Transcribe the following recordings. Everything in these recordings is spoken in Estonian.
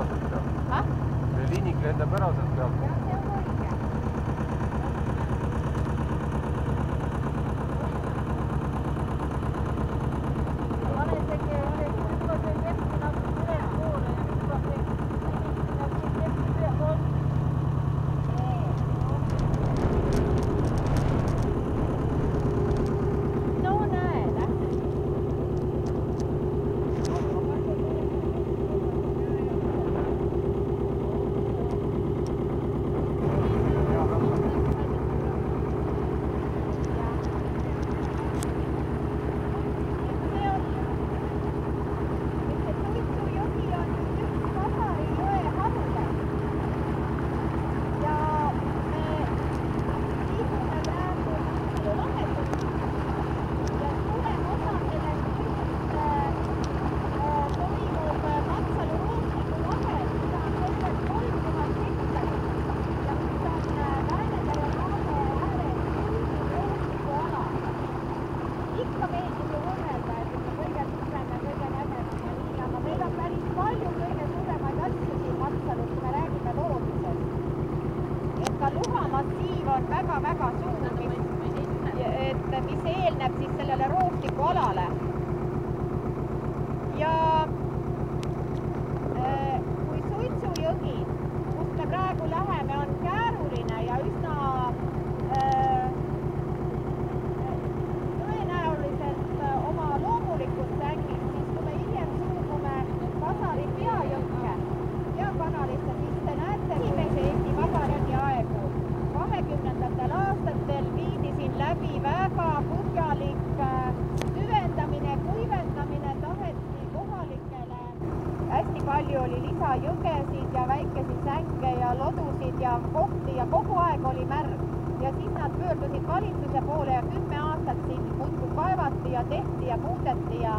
ära sealt pealt. See liinik lendab ära sealt pealt. jah, see on õige. Luhamassiiv on väga-väga suur, mis eelneb siis sellele roostliku alale. Ja kui Suitsujõgi, kust me praegu läheme, on kääruline ja üsna tõenäoliselt oma loomulikult sängis, siis kui me hiljem suubume Pasari peajõkke ja kanalisse, siis te näete esimese Eesti Vabariigi aegu. 20. aastatel viidi siin läbi väga põhjalik süvendamine, kuivendamine, taheti kohalikele. Hästi palju oli lisajõgesid ja väikesi sänge ja lodusid ja kohti ja kogu aeg oli märg. Ja siis nad pöördusid valitsuse poole ja 10 aastat siin muudkui kaevati ja tehti ja muudeti ja...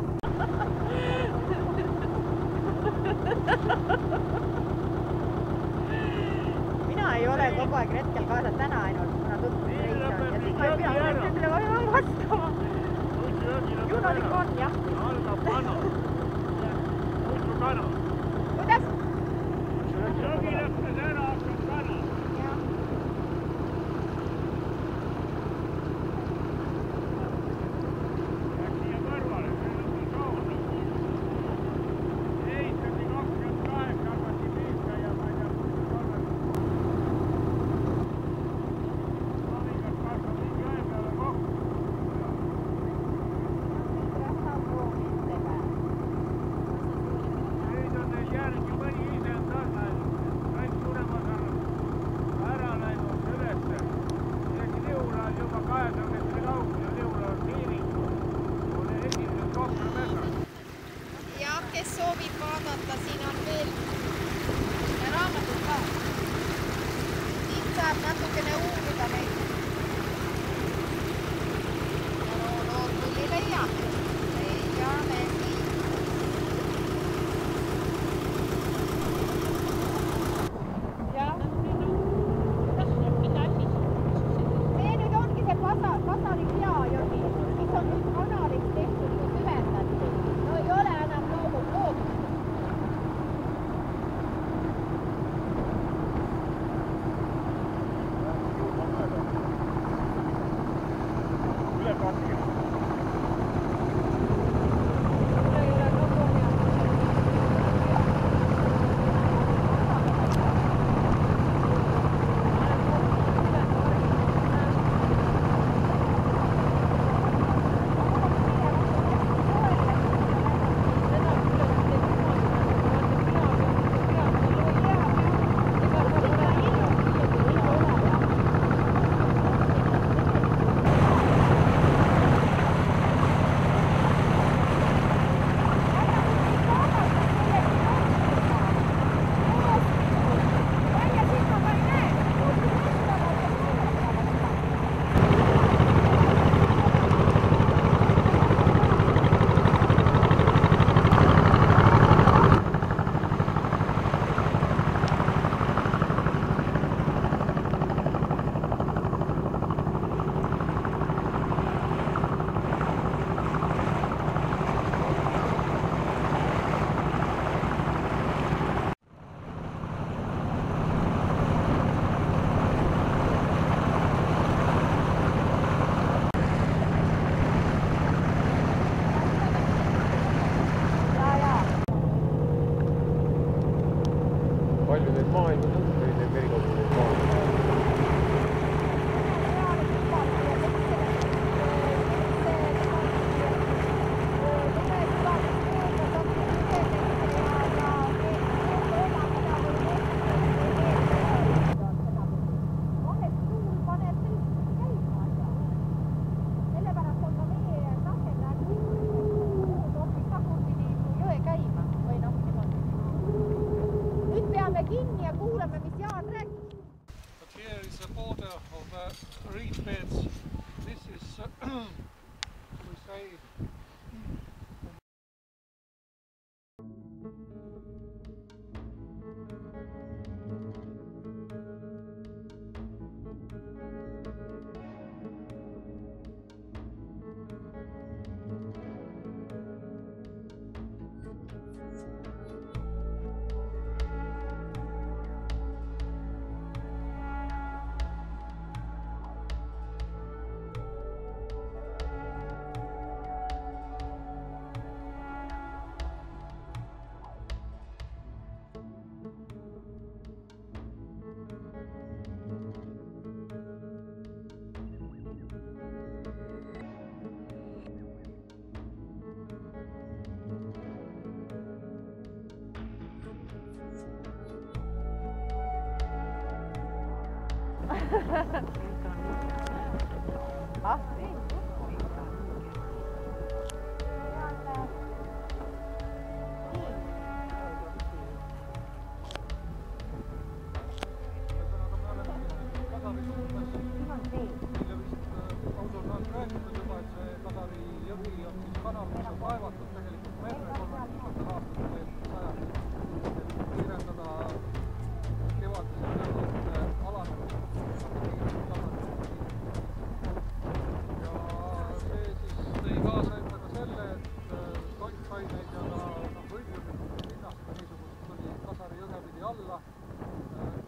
Mina ei ole kogu aeg retkel kaasa täna ainult, kuna tutvusreis on ja siis ma ei pea sellele vastama. Juunolik on, jah. Algab kana. Kutsu kana. Kuidas? Jogi lõppes ära, hakkab kana. Läks siia kõrvale, see lõppes kauna. Ehitati 28, hakati liika ja ma ei tea, kus kolme. Maalingas kasvab mingi jõe peale kokku. Ei, ta palju neid maailmas on, neid merikoguneid maailmas? Kinni ja kuulame, mis Jaan rääkis. But here is the border of reef beds. This is, we say,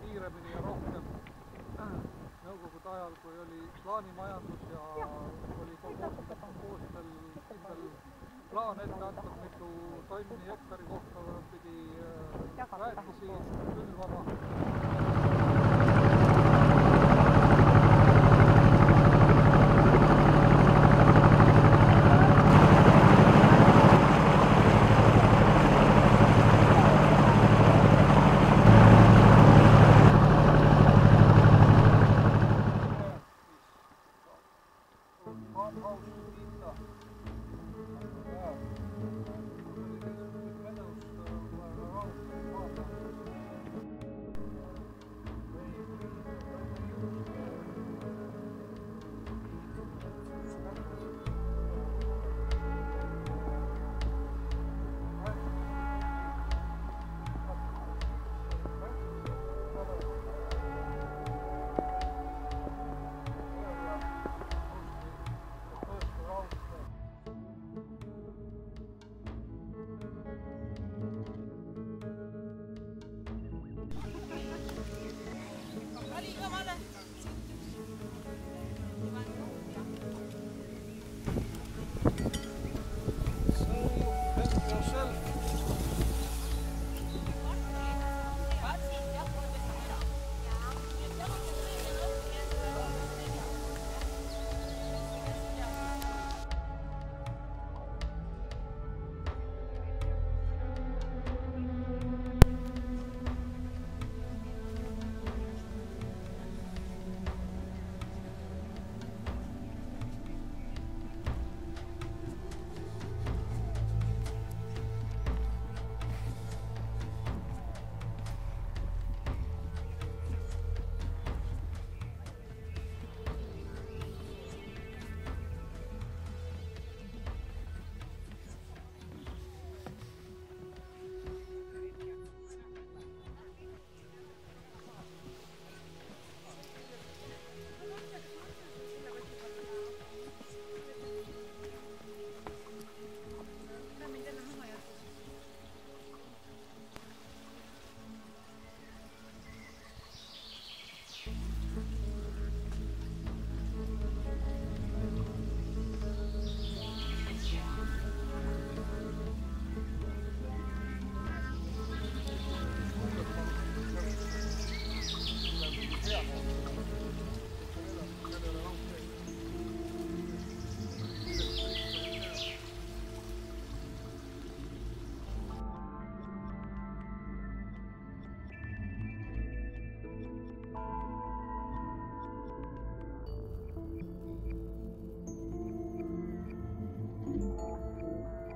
kiiremini ja rohkem nõukogude ajal, kui oli plaanimajandus ja oli koostel kindel plaan ette antud, mitu tonni hektari kohta pidi väetisi külvama.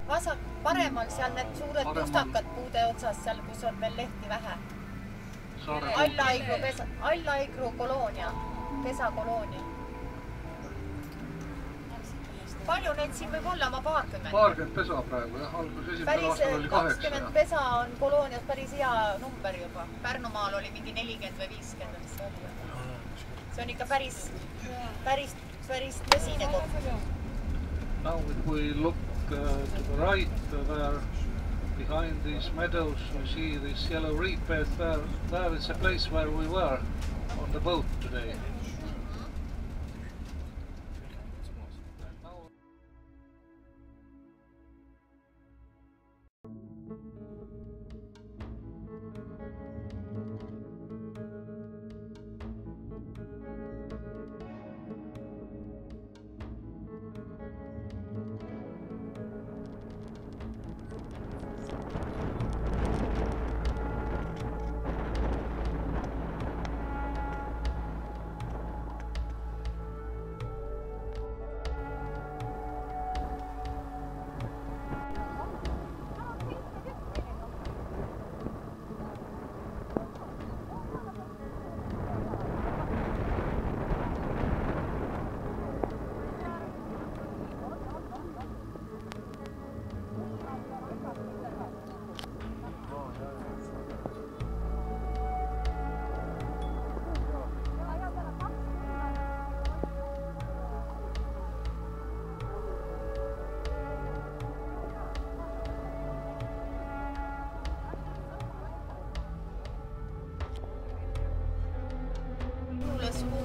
vasak, paremal seal need suured tustakad puude otsas, seal, kus on veel lehti vähe. Allaigru koloonia, pesakoloonia. Palju neid siin võib olla, ma 20. 20 pesa praegu, jah, algus esimesel aastal oli 8. 20 pesa on koloonias päris hea number juba. Pärnumaal oli mingi 40 või 50. See on ikka päris tõsine koht. Now if we look to the right, there behind these meadows we see this yellow reed bed. There is a place where we were on the boat today.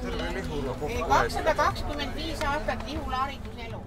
Terve Lihula kokku võetud. 225 aastat Lihula hariduselu.